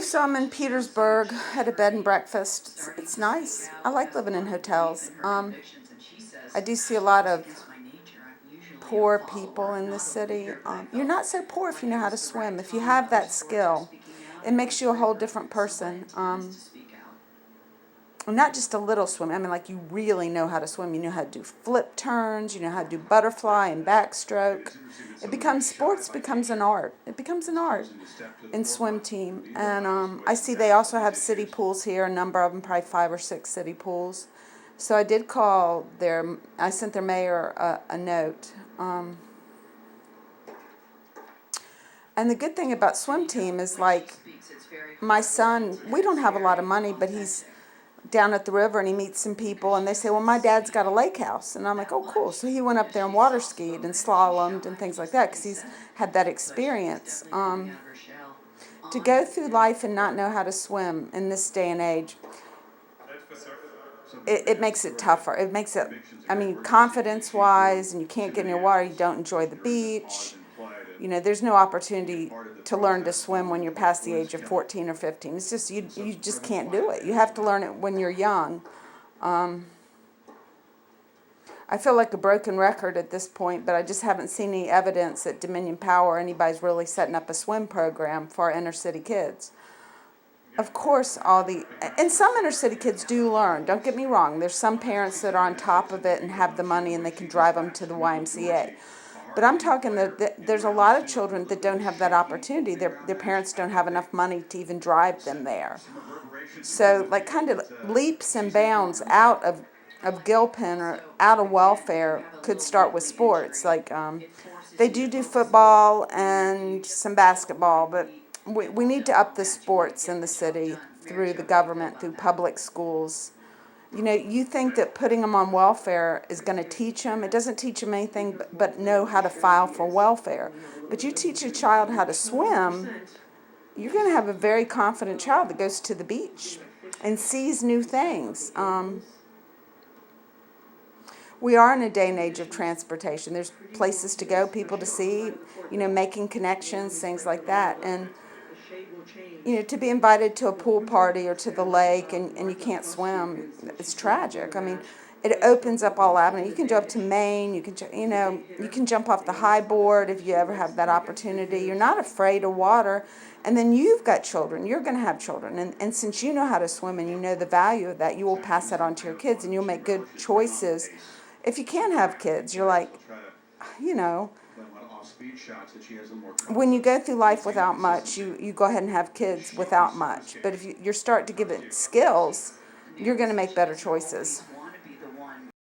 So I'm in Petersburg at a bed and breakfast. It's nice. I like living in hotels. I do see a lot of poor people in the city. You're not so poor if you know how to swim. If you have that skill, it makes you a whole different person. Not just a little swim. I mean, like you really know how to swim. You know how to do flip turns. You know how to do butterfly and backstroke. Sports becomes an art. It becomes an art in swim team. And I see they also have city pools here, a number of them, probably 5 or 6 city pools. So I did call I sent their mayor a note. And the good thing about swim team is, like, my son, we don't have a lot of money, but he's down at the river and he meets some people and they say, well, my dad's got a lake house. And I'm like, oh, cool. So he went up there and water skied and slalomed and things like that because he's had that experience. To go through life and not know how to swim in this day and age, it makes it tougher. It makes it, I mean, confidence-wise, and you can't get in your water, you don't enjoy the beach. You know, there's no opportunity to learn to swim when you're past the age of 14 or 15. It's just, you just can't do it. You have to learn it when you're young. I feel like a broken record at this point, but I just haven't seen any evidence that Dominion Power or anybody's really setting up a swim program for our inner city kids. Of course, and some inner city kids do learn. Don't get me wrong. There's some parents that are on top of it and have the money and they can drive them to the YMCA. But I'm talking that there's a lot of children that don't have that opportunity. Their parents don't have enough money to even drive them there. So, like, kind of leaps and bounds out of Gilpin or out of welfare could start with sports. Like, they do football and some basketball, but we need to up the sports in the city through the government, through public schools. You know, you think that putting them on welfare is going to teach them. It doesn't teach them anything but know how to file for welfare. But you teach a child how to swim, you're going to have a very confident child that goes to the beach and sees new things. We are in a day and age of transportation. There's places to go, people to see, you know, making connections, things like that. And you know, to be invited to a pool party or to the lake and you can't swim, it's tragic. I mean, it opens up all avenues. You can go up to Maine. You can jump off the high board if you ever have that opportunity. You're not afraid of water. And then you've got children. You're going to have children. And since you know how to swim and you know the value of that, you will pass that on to your kids and you'll make good choices. If you can't have kids, you're like, you know, when you go through life without much, you go ahead and have kids without much. But if you start to give it skills, you're going to make better choices.